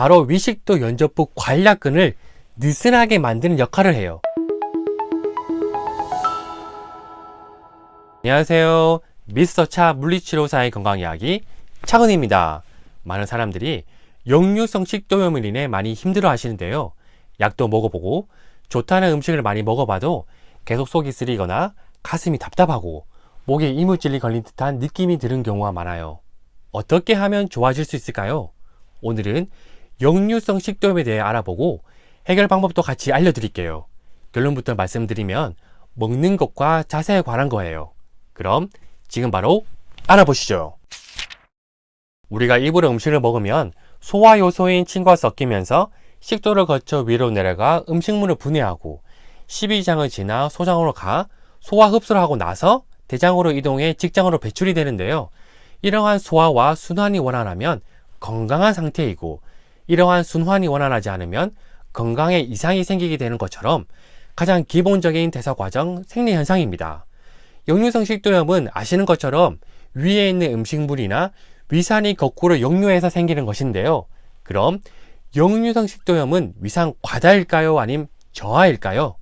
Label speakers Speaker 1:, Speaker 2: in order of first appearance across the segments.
Speaker 1: 바로 위식도 연접부 관략근을 느슨하게 만드는 역할을 해요. 안녕하세요. 미스터 차 물리치료사의 건강이야기 차근입니다. 많은 사람들이 역류성 식도염으로 인해 많이 힘들어 하시는데요. 약도 먹어보고 좋다는 음식을 많이 먹어봐도 계속 속이 쓰리거나 가슴이 답답하고 목에 이물질이 걸린 듯한 느낌이 드는 경우가 많아요. 어떻게 하면 좋아질 수 있을까요? 오늘은 역류성 식도염에 대해 알아보고 해결 방법도 같이 알려드릴게요. 결론부터 말씀드리면 먹는 것과 자세에 관한 거예요. 그럼 지금 바로 알아보시죠. 우리가 입으로 음식을 먹으면 소화 요소인 침과 섞이면서 식도를 거쳐 위로 내려가 음식물을 분해하고 십이장을 지나 소장으로 가 소화 흡수를 하고 나서 대장으로 이동해 직장으로 배출이 되는데요. 이러한 소화와 순환이 원활하면 건강한 상태이고 이러한 순환이 원활하지 않으면 건강에 이상이 생기게 되는 것처럼 가장 기본적인 대사 과정 생리 현상입니다. 역류성 식도염은 아시는 것처럼 위에 있는 음식물이나 위산이 거꾸로 역류해서 생기는 것인데요. 그럼 역류성 식도염은 위산 과다일까요? 아님 저하일까요?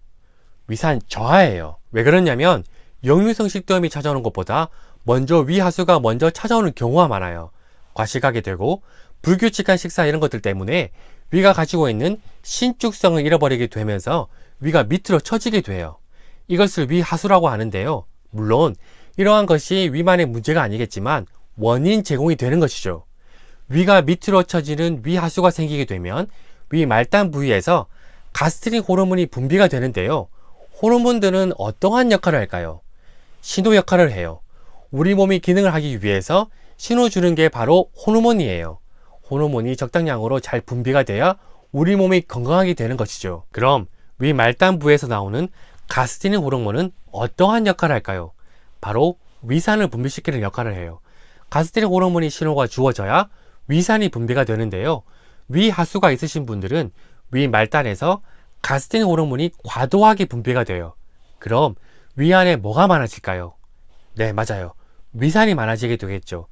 Speaker 1: 위산 저하예요. 왜 그러냐면 역류성 식도염이 찾아오는 것보다 먼저 위하수가 먼저 찾아오는 경우가 많아요. 과식하게 되고 불규칙한 식사 이런 것들 때문에 위가 가지고 있는 신축성을 잃어버리게 되면서 위가 밑으로 처지게 돼요. 이것을 위하수라고 하는데요. 물론 이러한 것이 위만의 문제가 아니겠지만 원인 제공이 되는 것이죠. 위가 밑으로 처지는 위하수가 생기게 되면 위 말단 부위에서 가스트릭 호르몬이 분비가 되는데요. 호르몬들은 어떠한 역할을 할까요? 신호 역할을 해요. 우리 몸이 기능을 하기 위해서 신호 주는 게 바로 호르몬이에요. 호르몬이 적당량으로 잘 분비가 돼야 우리 몸이 건강하게 되는 것이죠. 그럼 위 말단부에서 나오는 가스트릭 호르몬은 어떠한 역할을 할까요? 바로 위산을 분비시키는 역할을 해요. 가스트릭 호르몬이 신호가 주어져야 위산이 분비가 되는데요. 위하수가 있으신 분들은 위 말단에서 가스트릭 호르몬이 과도하게 분비가 돼요. 그럼 위 안에 뭐가 많아질까요? 네, 맞아요. 위산이 많아지게 되겠죠.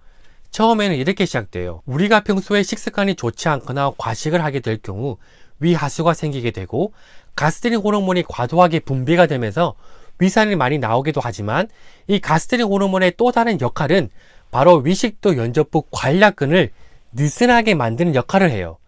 Speaker 1: 처음에는 이렇게 시작돼요. 우리가 평소에 식습관이 좋지 않거나 과식을 하게 될 경우 위하수가 생기게 되고 가스트릭 호르몬이 과도하게 분비가 되면서 위산이 많이 나오기도 하지만 이 가스트릭 호르몬의 또 다른 역할은 바로 위식도 연접부 관략근을 느슨하게 만드는 역할을 해요.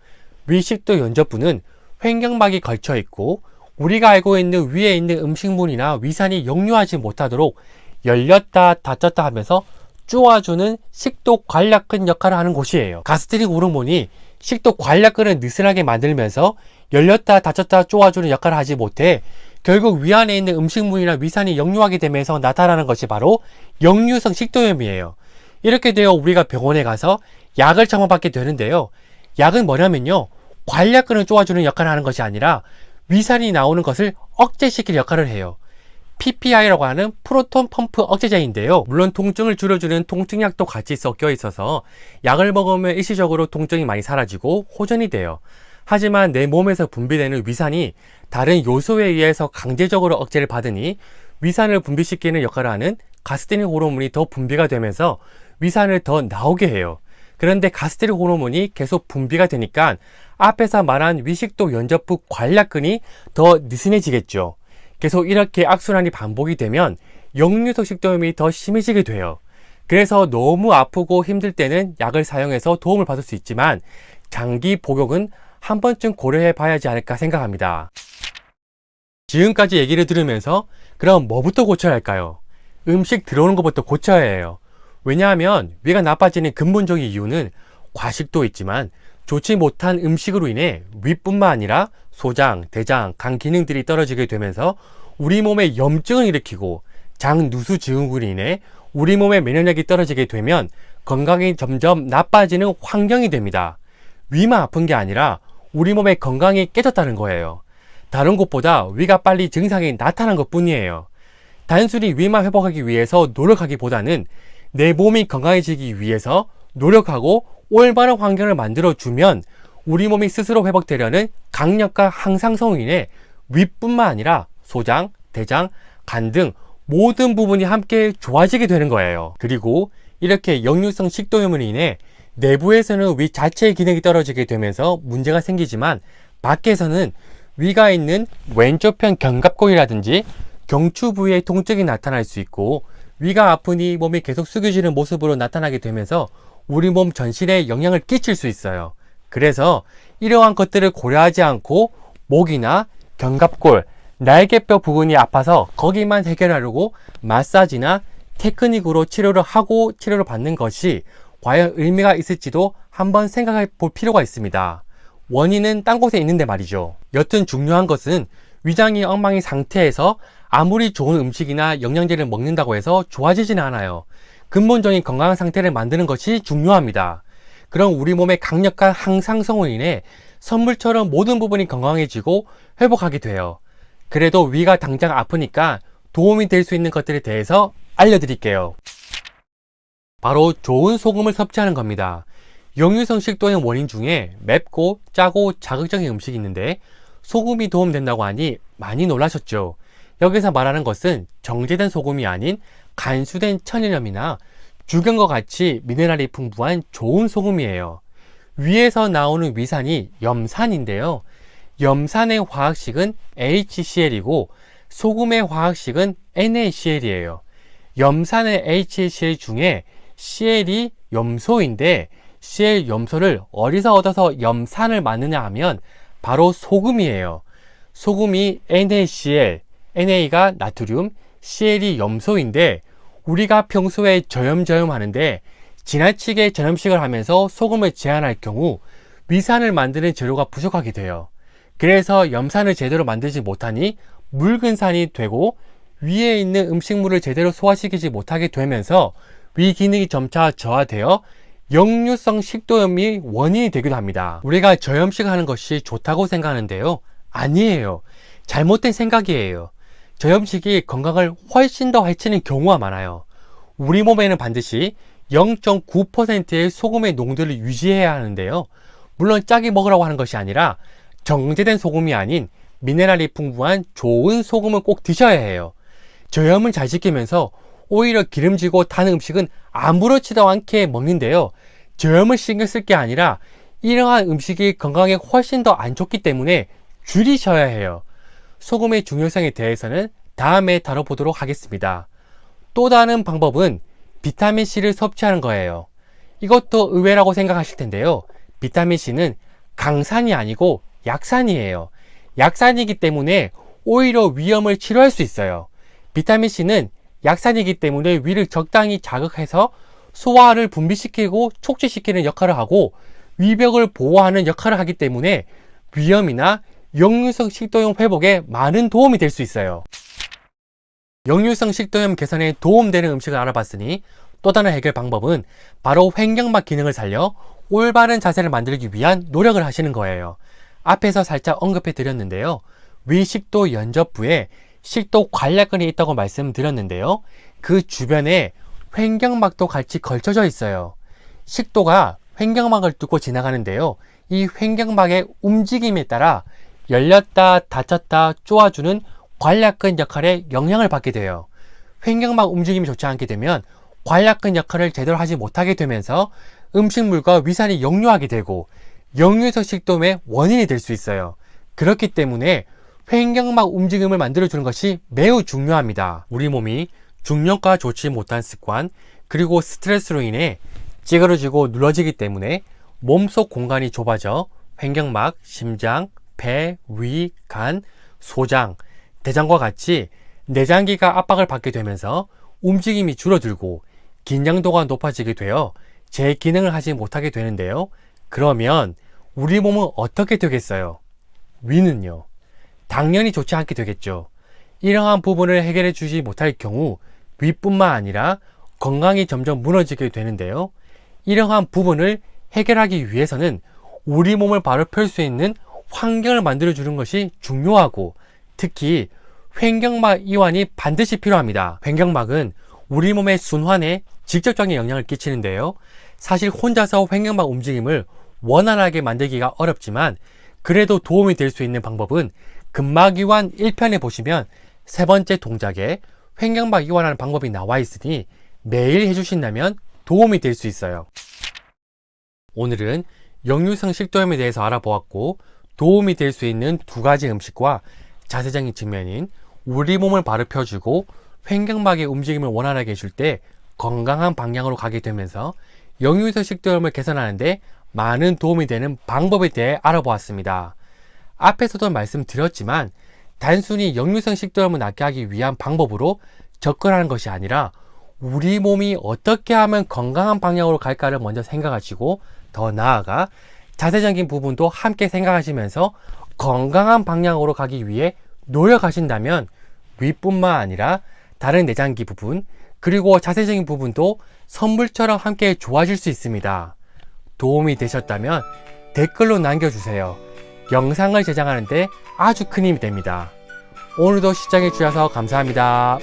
Speaker 1: 위식도 연접부는 횡격막이 걸쳐 있고 우리가 알고 있는 위에 있는 음식물이나 위산이 역류하지 못하도록 열렸다 닫혔다 하면서 쪼아주는 식도 관략근 역할을 하는 곳이에요. 가스트릭 호르몬이 식도 관략근을 느슨하게 만들면서 열렸다 닫혔다 쪼아주는 역할을 하지 못해 결국 위 안에 있는 음식물이나 위산이 역류하게 되면서 나타나는 것이 바로 역류성 식도염이에요. 이렇게 되어 우리가 병원에 가서 약을 처방받게 되는데요. 약은 뭐냐면요. 관략근을 쪼아주는 역할을 하는 것이 아니라 위산이 나오는 것을 억제시킬 역할을 해요. PPI라고 하는 프로톤 펌프 억제제인데요. 물론 통증을 줄여주는 통증약도 같이 섞여 있어서 약을 먹으면 일시적으로 통증이 많이 사라지고 호전이 돼요. 하지만 내 몸에서 분비되는 위산이 다른 요소에 의해서 강제적으로 억제를 받으니 위산을 분비시키는 역할을 하는 가스트릭 호르몬이 더 분비가 되면서 위산을 더 나오게 해요. 그런데 가스트릭 호르몬이 계속 분비가 되니까 앞에서 말한 위식도 연접부 관략근이 더 느슨해지겠죠. 계속 이렇게 악순환이 반복이 되면 역류성 식도염이 더 심해지게 돼요. 그래서 너무 아프고 힘들 때는 약을 사용해서 도움을 받을 수 있지만 장기 복용은 한 번쯤 고려해 봐야지 않을까 생각합니다. 지금까지 얘기를 들으면서 그럼 뭐부터 고쳐야 할까요? 음식 들어오는 것부터 고쳐야 해요. 왜냐하면 위가 나빠지는 근본적인 이유는 과식도 있지만 좋지 못한 음식으로 인해 위뿐만 아니라 소장, 대장, 간 기능들이 떨어지게 되면서 우리 몸에 염증을 일으키고 장누수 증후군으로 인해 우리 몸의 면역력이 떨어지게 되면 건강이 점점 나빠지는 환경이 됩니다. 위만 아픈 게 아니라 우리 몸의 건강이 깨졌다는 거예요. 다른 곳보다 위가 빨리 증상이 나타난 것 뿐이에요. 단순히 위만 회복하기 위해서 노력하기보다는 내 몸이 건강해지기 위해서 노력하고 올바른 환경을 만들어주면 우리 몸이 스스로 회복되려는 강력한 항상성으로 인해 위뿐만 아니라 소장, 대장, 간 등 모든 부분이 함께 좋아지게 되는 거예요. 그리고 이렇게 역류성 식도염으로 인해 내부에서는 위 자체의 기능이 떨어지게 되면서 문제가 생기지만 밖에서는 위가 있는 왼쪽 편 견갑골이라든지 경추 부위의 통증이 나타날 수 있고 위가 아프니 몸이 계속 숙여지는 모습으로 나타나게 되면서 우리 몸 전신에 영향을 끼칠 수 있어요. 그래서 이러한 것들을 고려하지 않고 목이나 견갑골, 날개뼈 부분이 아파서 거기만 해결하려고 마사지나 테크닉으로 치료를 하고 치료를 받는 것이 과연 의미가 있을지도 한번 생각해 볼 필요가 있습니다. 원인은 딴 곳에 있는데 말이죠. 여튼 중요한 것은 위장이 엉망인 상태에서 아무리 좋은 음식이나 영양제를 먹는다고 해서 좋아지지는 않아요. 근본적인 건강한 상태를 만드는 것이 중요합니다. 그럼 우리 몸의 강력한 항상성으로 인해 선물처럼 모든 부분이 건강해지고 회복하게 돼요. 그래도 위가 당장 아프니까 도움이 될 수 있는 것들에 대해서 알려드릴게요. 바로 좋은 소금을 섭취하는 겁니다. 역류성 식도염 원인 중에 맵고 짜고 자극적인 음식이 있는데 소금이 도움된다고 하니 많이 놀라셨죠? 여기서 말하는 것은 정제된 소금이 아닌 간수된 천일염이나 죽연과 같이 미네랄이 풍부한 좋은 소금이에요. 위에서 나오는 위산이 염산인데요. 염산의 화학식은 HCl이고 소금의 화학식은 NaCl이에요. 염산의 HCl 중에 Cl이 염소인데 Cl 염소를 어디서 얻어서 염산을 만드냐 하면 바로 소금이에요. 소금이 NaCl, Na가 나트륨, Cl이 염소인데 우리가 평소에 저염저염 하는데 지나치게 저염식을 하면서 소금을 제한할 경우 위산을 만드는 재료가 부족하게 돼요. 그래서 염산을 제대로 만들지 못하니 묽은 산이 되고 위에 있는 음식물을 제대로 소화시키지 못하게 되면서 위 기능이 점차 저하되어 역류성 식도염이 원인이 되기도 합니다. 우리가 저염식을 하는 것이 좋다고 생각하는데요. 아니에요. 잘못된 생각이에요. 저염식이 건강을 훨씬 더 해치는 경우가 많아요. 우리 몸에는 반드시 0.9%의 소금의 농도를 유지해야 하는데요. 물론 짜게 먹으라고 하는 것이 아니라 정제된 소금이 아닌 미네랄이 풍부한 좋은 소금을 꼭 드셔야 해요. 저염은 잘 지키면서 오히려 기름지고 단 음식은 아무렇지도 않게 먹는데요. 저염을 신경 쓸 게 아니라 이러한 음식이 건강에 훨씬 더 안 좋기 때문에 줄이셔야 해요. 소금의 중요성에 대해서는 다음에 다뤄보도록 하겠습니다. 또 다른 방법은 비타민C를 섭취하는 거예요. 이것도 의외라고 생각하실 텐데요. 비타민C는 강산이 아니고 약산이에요. 약산이기 때문에 오히려 위염을 치료할 수 있어요. 비타민C는 약산이기 때문에 위를 적당히 자극해서 소화를 분비시키고 촉진시키는 역할을 하고 위벽을 보호하는 역할을 하기 때문에 위염이나 역류성 식도염 회복에 많은 도움이 될 수 있어요. 역류성 식도염 개선에 도움되는 음식을 알아봤으니 또 다른 해결 방법은 바로 횡격막 기능을 살려 올바른 자세를 만들기 위한 노력을 하시는 거예요. 앞에서 살짝 언급해 드렸는데요. 위 식도 연접부에 식도 관략근이 있다고 말씀드렸는데요. 그 주변에 횡격막도 같이 걸쳐져 있어요. 식도가 횡격막을 뚫고 지나가는데요. 이 횡격막의 움직임에 따라 열렸다 닫혔다 쪼아주는 관략근 역할에 영향을 받게 돼요. 횡격막 움직임이 좋지 않게 되면 관략근 역할을 제대로 하지 못하게 되면서 음식물과 위산이 역류하게 되고 역류성 식도염의 원인이 될 수 있어요. 그렇기 때문에 횡격막 움직임을 만들어주는 것이 매우 중요합니다. 우리 몸이 중력과 좋지 못한 습관 그리고 스트레스로 인해 찌그러지고 눌러지기 때문에 몸속 공간이 좁아져 횡격막, 심장, 배, 위, 간, 소장, 대장과 같이 내장기가 압박을 받게 되면서 움직임이 줄어들고 긴장도가 높아지게 되어 제 기능을 하지 못하게 되는데요. 그러면 우리 몸은 어떻게 되겠어요? 위는요? 당연히 좋지 않게 되겠죠. 이러한 부분을 해결해 주지 못할 경우 위뿐만 아니라 건강이 점점 무너지게 되는데요. 이러한 부분을 해결하기 위해서는 우리 몸을 바로 펼 수 있는 환경을 만들어 주는 것이 중요하고 특히 횡격막 이완이 반드시 필요합니다. 횡격막은 우리 몸의 순환에 직접적인 영향을 끼치는데요. 사실 혼자서 횡격막 움직임을 원활하게 만들기가 어렵지만 그래도 도움이 될 수 있는 방법은 근막 이완 1편에 보시면 세 번째 동작에 횡격막 이완하는 방법이 나와 있으니 매일 해주신다면 도움이 될 수 있어요. 오늘은 역류성 식도염에 대해서 알아보았고, 도움이 될 수 있는 두 가지 음식과 자세적인 측면인 우리 몸을 바로 펴주고 횡격막의 움직임을 원활하게 해줄 때 건강한 방향으로 가게 되면서 역류성 식도염을 개선하는데 많은 도움이 되는 방법에 대해 알아보았습니다. 앞에서도 말씀드렸지만 단순히 역류성 식도염을 낫게 하기 위한 방법으로 접근하는 것이 아니라 우리 몸이 어떻게 하면 건강한 방향으로 갈까를 먼저 생각하시고, 더 나아가 자세적인 부분도 함께 생각하시면서 건강한 방향으로 가기 위해 노력하신다면 위뿐만 아니라 다른 내장기 부분, 그리고 자세적인 부분도 선물처럼 함께 좋아질 수 있습니다. 도움이 되셨다면 댓글로 남겨주세요. 영상을 제작하는데 아주 큰 힘이 됩니다. 오늘도 시청해 주셔서 감사합니다.